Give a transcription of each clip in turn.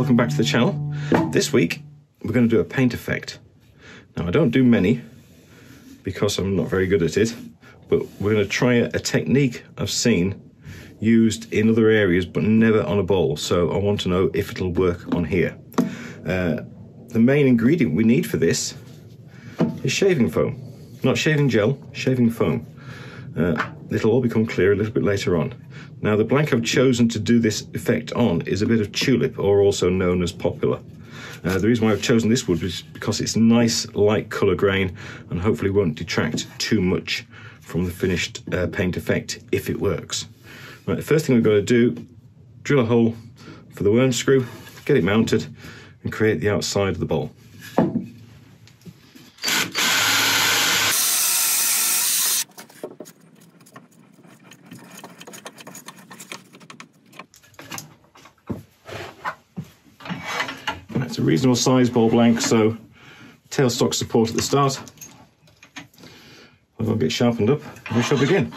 welcome back to the channel. This week we're going to do a paint effect. Now I don't do many because I'm not very good at it, but we're going to try a technique I've seen used in other areas but never on a bowl, so I want to know if it'll work on here. The main ingredient we need for this is shaving foam. Not shaving gel, shaving foam. It'll all become clear a little bit later on. Now the blank I've chosen to do this effect on is a bit of tulip, or also known as popular. The reason why I've chosen this wood is because it's nice light colour grain and hopefully won't detract too much from the finished paint effect if it works. Right, the first thing we've got to do, drill a hole for the worm screw, get it mounted and create the outside of the bowl. It's a reasonable size ball blank, so tailstock support at the start. We'll get sharpened up and we shall begin.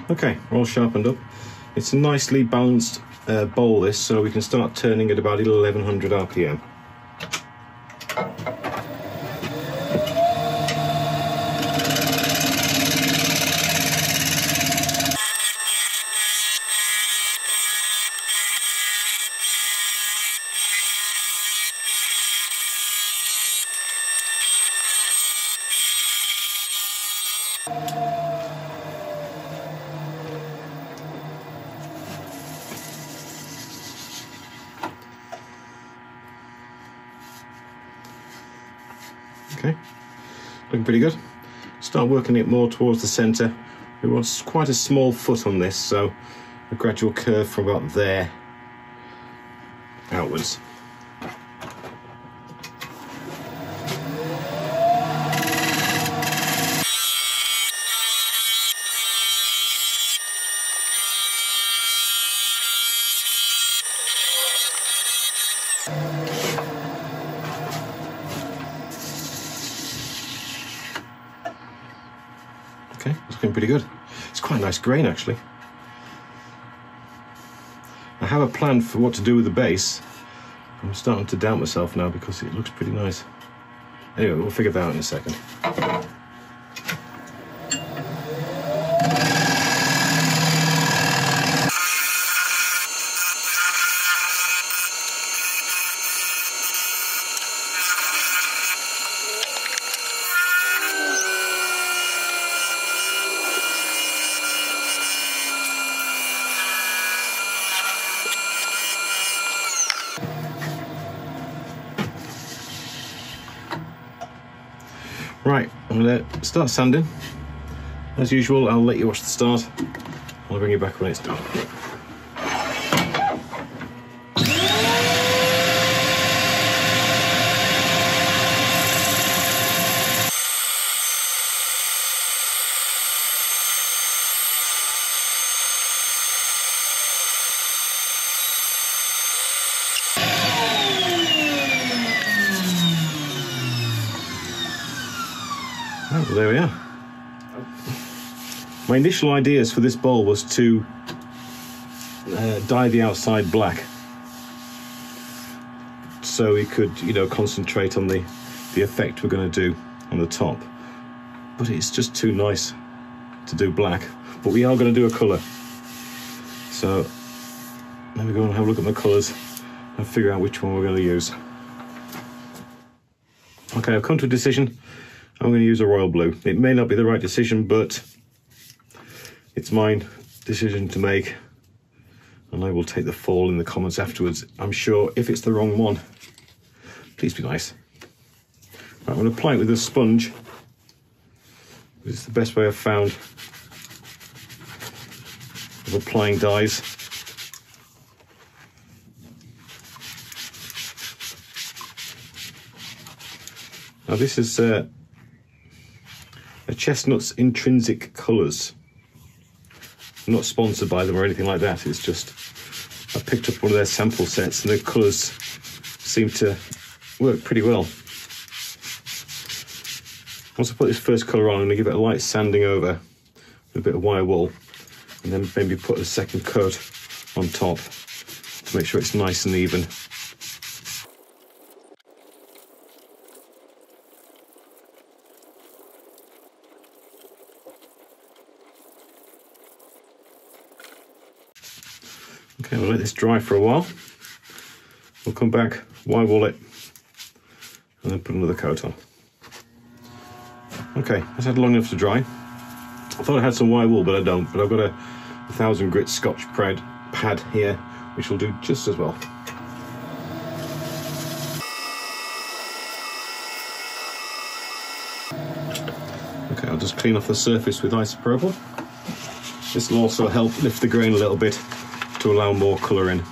Okay, we're all sharpened up. It's a nicely balanced bowl this, so we can start turning at about 1100 RPM. Okay, looking pretty good. Start working it more towards the centre. We want quite a small foot on this, so a gradual curve from about there outwards. Okay, it's looking pretty good. It's quite a nice grain actually. I have a plan for what to do with the base. I'm starting to doubt myself now because it looks pretty nice. Anyway, we'll figure that out in a second. Right, I'm going to start sanding. As usual, I'll let you watch the start. I'll bring you back when it's done. Oh, well, there we are. My initial ideas for this bowl was to dye the outside black, so we could, concentrate on the effect we're going to do on the top. But it's just too nice to do black. But we are going to do a colour. So let me go and have a look at my colours and figure out which one we're going to use. Okay, I've come to a decision. I'm going to use a royal blue. It may not be the right decision, but it's my decision to make, and I will take the fall in the comments afterwards. I'm sure if it's the wrong one, please be nice. Right, I'm going to apply it with a sponge. It's the best way I've found of applying dyes. Now this is a Chestnut's Intrinsic Colours. I'm not sponsored by them or anything like that, it's just I picked up one of their sample sets and the colours seem to work pretty well. Once I put this first colour on, I'm going to give it a light sanding over with a bit of wire wool, and then maybe put a second coat on top to make sure it's nice and even. Okay, we'll let this dry for a while. We'll come back, Y-wall it, and then put another coat on. Okay, that's had long enough to dry. I thought I had some Y-wall, but I don't. But I've got a 1000 grit Scotch pad here, which will do just as well. Okay, I'll just clean off the surface with isopropyl. This will also help lift the grain a little bit to allow more colour in.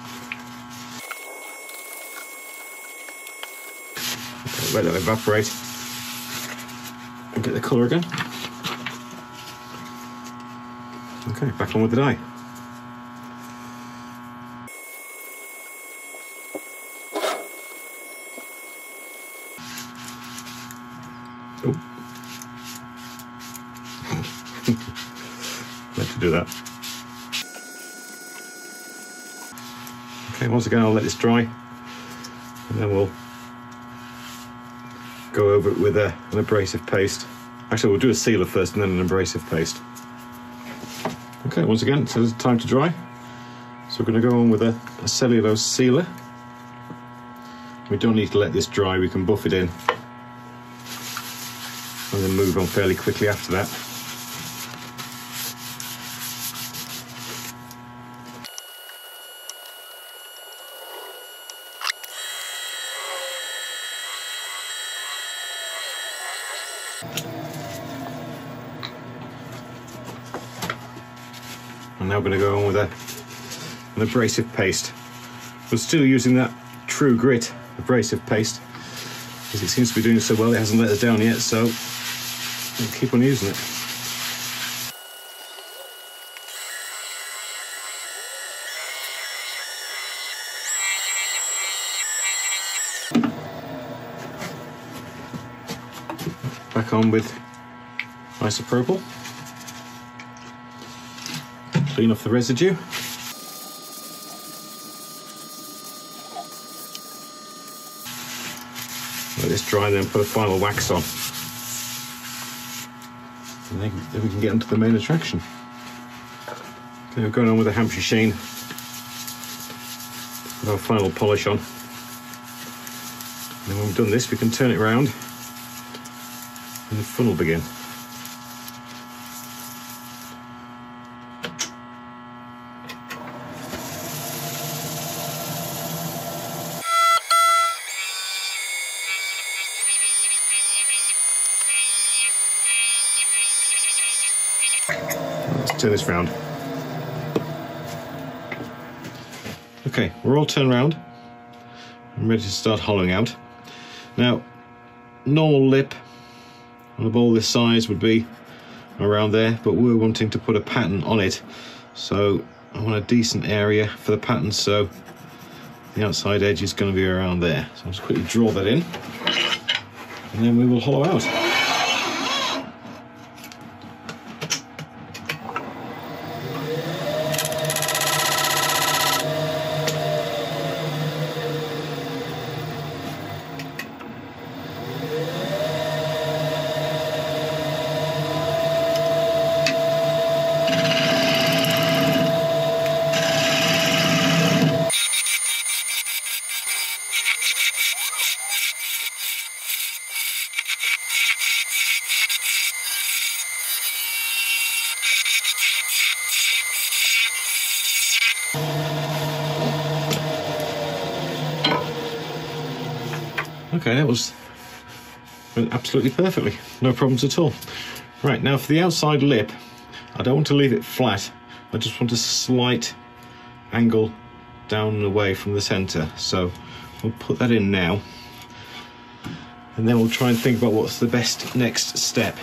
Okay, let that evaporate and get the colour again. Okay, back on with the dye. Oh. Meant to do that. Okay, once again I'll let this dry and then we'll go over it with an abrasive paste. Actually, we'll do a sealer first and then an abrasive paste. Okay, once again, so it's time to dry. So we're going to go on with a cellulose sealer. We don't need to let this dry, we can buff it in and then move on fairly quickly after that. I'm now going to go on with an abrasive paste. We're still using that True Grit abrasive paste because it seems to be doing so well. It hasn't let us down yet, so we'll keep on using it. Back on with isopropyl. Clean off the residue. Let this dry and then put a final wax on. And then we can get onto the main attraction. Okay, we're going on with a Hampshire sheen. Put our final polish on. And then when we've done this, we can turn it around and the fun will begin. Let's turn this round. Okay, we're all turned around. I'm ready to start hollowing out. Now, normal lip on a bowl this size would be around there, but we're wanting to put a pattern on it. So I want a decent area for the pattern, so the outside edge is going to be around there. So I'll just quickly draw that in, and then we will hollow out. Okay, that went absolutely perfectly, no problems at all. Right, now for the outside lip, I don't want to leave it flat, I just want a slight angle down and away from the centre. So we'll put that in now, and then we'll try and think about what's the best next step.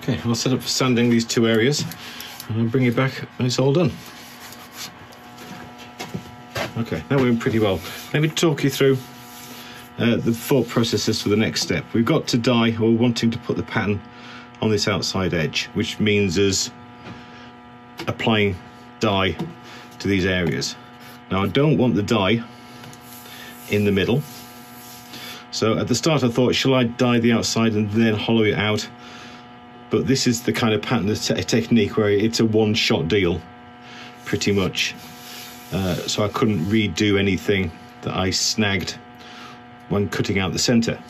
Okay, I'll set up for sanding these two areas and I'll bring you back when it's all done. Okay, that went pretty well. Let me talk you through the thought processes for the next step. We've got to dye, or wanting to put the pattern on this outside edge, which means us applying dye to these areas. Now I don't want the dye in the middle, so at the start I thought, shall I dye the outside and then hollow it out? But this is the kind of pattern, a technique where it's a one-shot deal pretty much, so I couldn't redo anything that I snagged when cutting out the center.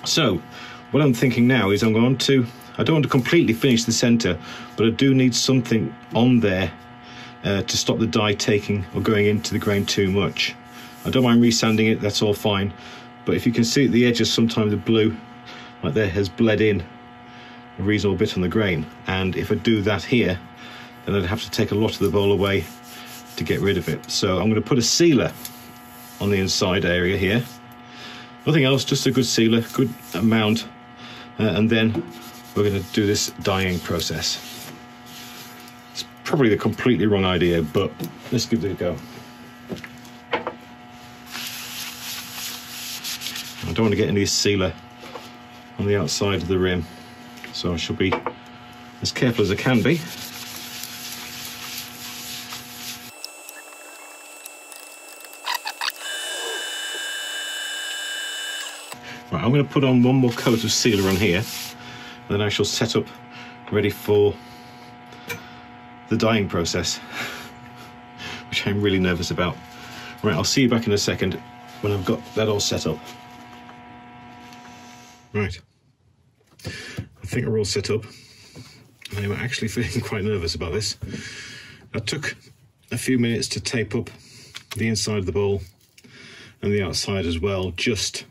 So what I'm thinking now is I don't want to completely finish the center, but I do need something on there to stop the dye taking or going into the grain too much. I don't mind resanding it, that's all fine, but if you can see at the edges, sometimes the blue like there has bled in a reasonable bit on the grain, and if I do that here, then I'd have to take a lot of the bowl away to get rid of it. So I'm going to put a sealer on the inside area here. Nothing else, just a good sealer, good amount, and then we're going to do this dyeing process. It's probably the completely wrong idea, but let's give it a go. I don't want to get any sealer on the outside of the rim, so I shall be as careful as I can be. Right, I'm going to put on one more coat of sealer on here, and then I shall set up ready for the dyeing process, which I'm really nervous about. Right, I'll see you back in a second when I've got that all set up. Right, I think we're all set up. I'm actually feeling quite nervous about this. I took a few minutes to tape up the inside of the bowl and the outside as well, just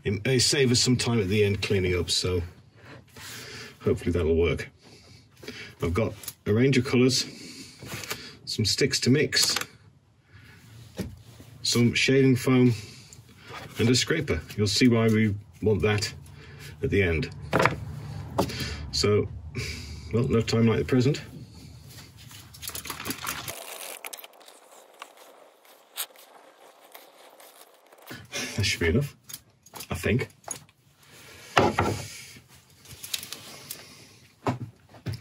it may save us some time at the end cleaning up, so hopefully that'll work. I've got a range of colours, some sticks to mix, some shaving foam and a scraper. You'll see why we want that at the end. So, well, no time like the present. That should be enough, I think.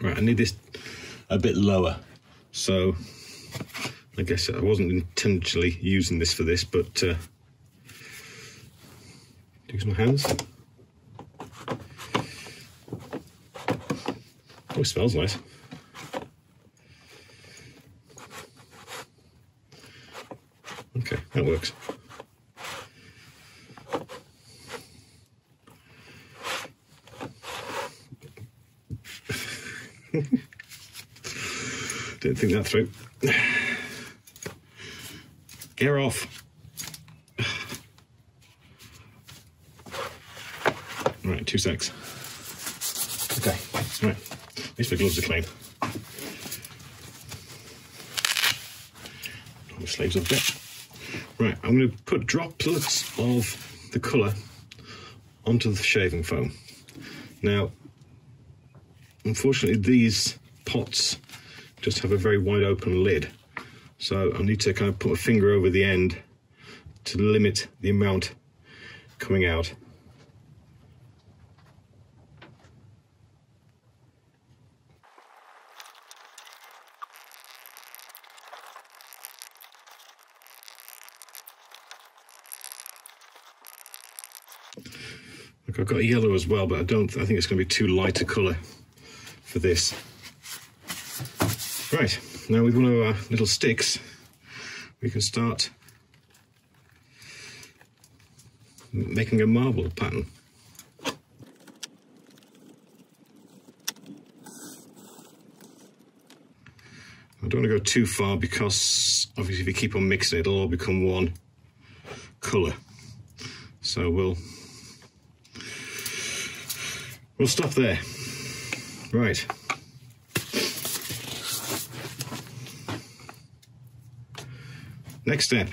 Right, I need this a bit lower, so I guess I wasn't intentionally using this for this, but use my hands. Oh, it smells nice. Okay, that works. Didn't think that through. Get her off. Right, 2 secs. Okay, right. At least my gloves are clean. Pull the sleeves up a bit. Right, I'm going to put droplets of the colour onto the shaving foam. Now, unfortunately, these pots just have a very wide open lid, so I need to kind of put a finger over the end to limit the amount coming out. Look, I've got a yellow as well, but I think it's going to be too light a colour for this. Right, now with one of our little sticks, we can start making a marble pattern. I don't want to go too far because obviously if you keep on mixing it, it'll all become one colour. So we'll stop there. Right. Next step,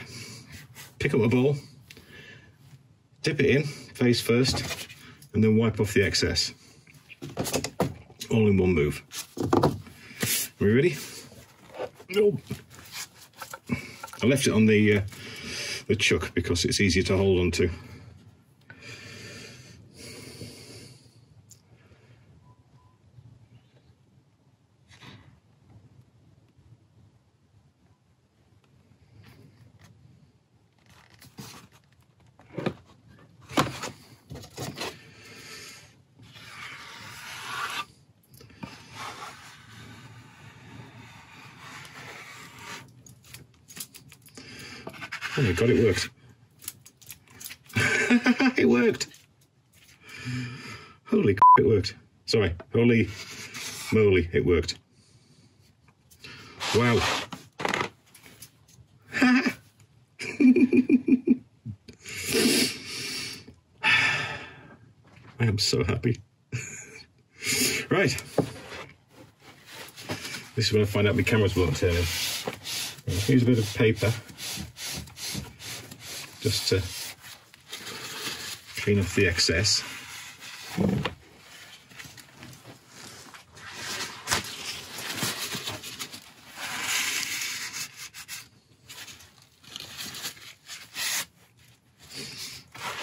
pick up a bowl, dip it in face first, and then wipe off the excess. all in one move. Are we ready? No. I left it on the chuck because it's easier to hold on to. Oh my god, it worked. It worked. Holy it worked. Sorry, holy moly, it worked. Wow. I am so happy. Right. This is when I find out my cameras won't turn in. Use a bit of paper just to clean off the excess.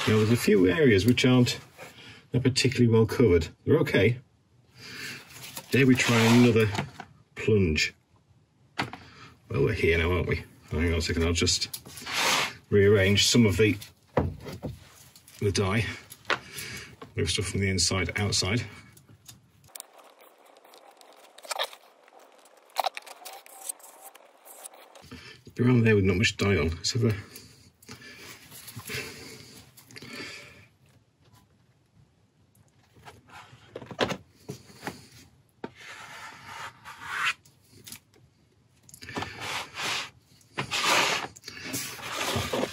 Now there's a few areas which aren't particularly well covered. They're okay. Dare we try another plunge? Well, we're here now, aren't we? Hang on a second, I'll just rearrange some of the dye. Move stuff from the inside outside. Be around there with not much dye on. Let's have a...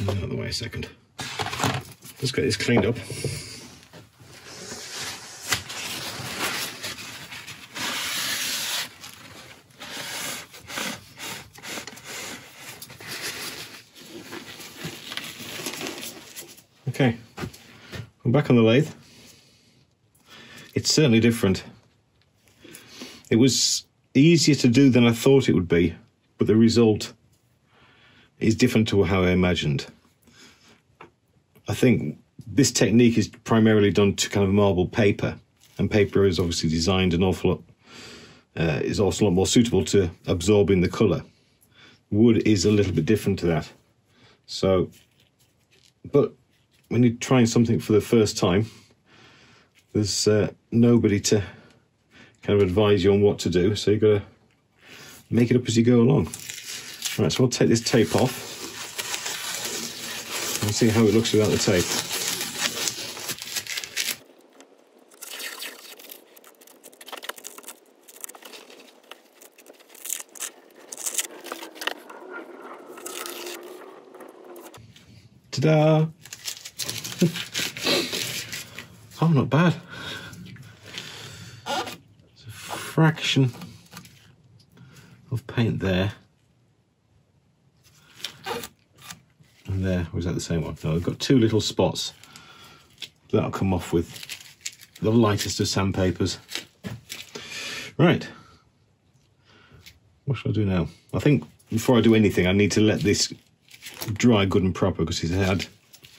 Out of the way a second. Let's get this cleaned up. Okay, I'm back on the lathe. It's certainly different. It was easier to do than I thought it would be, but the result is different to how I imagined. I think this technique is primarily done to kind of marble paper, and paper is obviously designed an awful lot, is also a lot more suitable to absorbing the colour. Wood is a little bit different to that. So, but when you're trying something for the first time, there's nobody to kind of advise you on what to do, so you've got to make it up as you go along. Right, so I'll take this tape off and see how it looks without the tape. Ta-da! Oh, not bad. It's a fraction of paint there. And there, was that the same one? No, I've got two little spots. That'll come off with the lightest of sandpapers. Right. What shall I do now? I think before I do anything, I need to let this dry good and proper, because it's had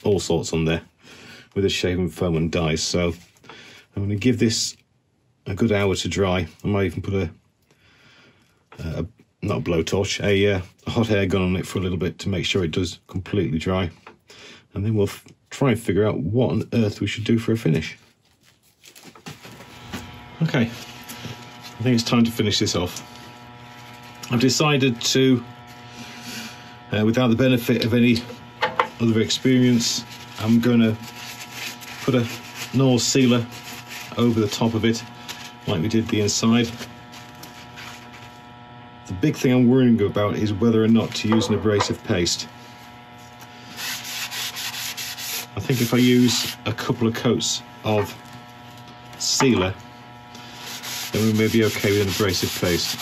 all sorts on there with the shaving foam and dyes. So I'm going to give this a good hour to dry. I might even put a not a blowtorch, a hot air gun on it for a little bit to make sure it does completely dry. And then we'll try and figure out what on earth we should do for a finish. Okay, I think it's time to finish this off. I've decided to, without the benefit of any other experience, I'm going to put a North sealer over the top of it like we did the inside. The big thing I'm worrying about is whether or not to use an abrasive paste. I think if I use a couple of coats of sealer, then we may be okay with an abrasive paste.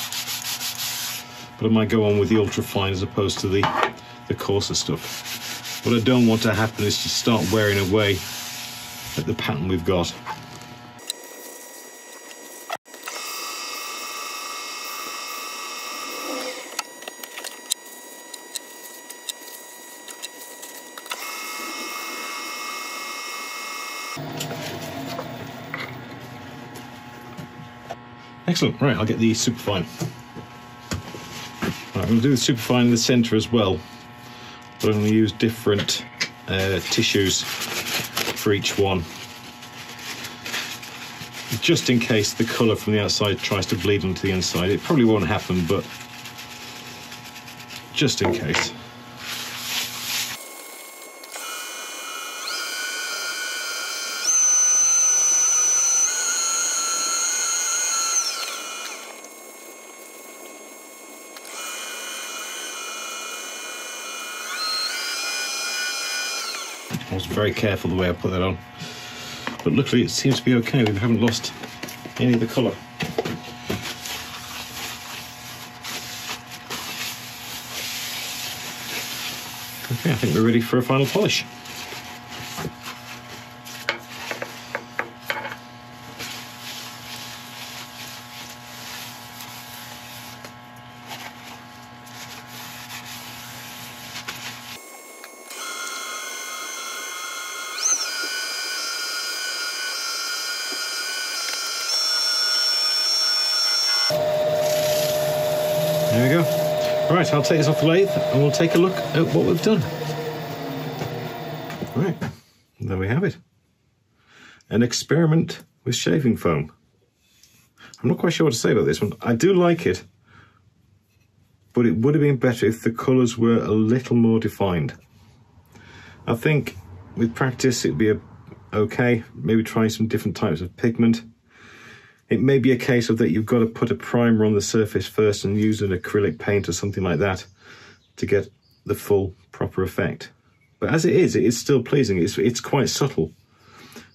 But I might go on with the ultra fine as opposed to the coarser stuff. What I don't want to happen is to start wearing away at the pattern we've got. Excellent. Right, I'll get the superfine. Right, I'm going to do the superfine in the centre as well, but I'm going to use different tissues for each one, just in case the colour from the outside tries to bleed onto the inside. It probably won't happen, but just in case. I was very careful the way I put that on, but luckily it seems to be okay. We haven't lost any of the colour. Okay, I think we're ready for a final polish. There we go. Right, I'll take this off the lathe and we'll take a look at what we've done. Right, there we have it. An experiment with shaving foam. I'm not quite sure what to say about this one. I do like it, but it would have been better if the colours were a little more defined. I think with practice it'd be okay, maybe try some different types of pigment. It may be a case of that you've got to put a primer on the surface first and use an acrylic paint or something like that to get the full proper effect. But as it is still pleasing. It's quite subtle.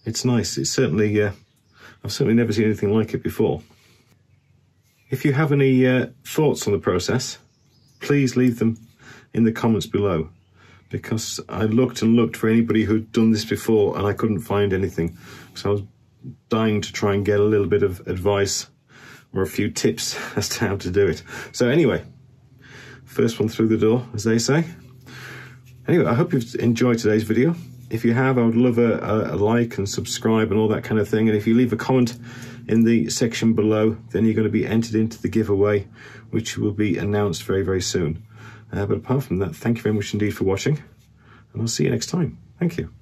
It's nice. It's certainly, I've certainly never seen anything like it before. If you have any thoughts on the process, please leave them in the comments below, because I looked and looked for anybody who'd done this before and I couldn't find anything. So I was dying to try and get a little bit of advice or a few tips as to how to do it. So anyway, first one through the door, as they say. Anyway, I hope you've enjoyed today's video. If you have, I would love a like and subscribe and all that kind of thing. And if you leave a comment in the section below, then you're going to be entered into the giveaway, which will be announced very, very soon. But apart from that, thank you very much indeed for watching, and I'll see you next time. Thank you.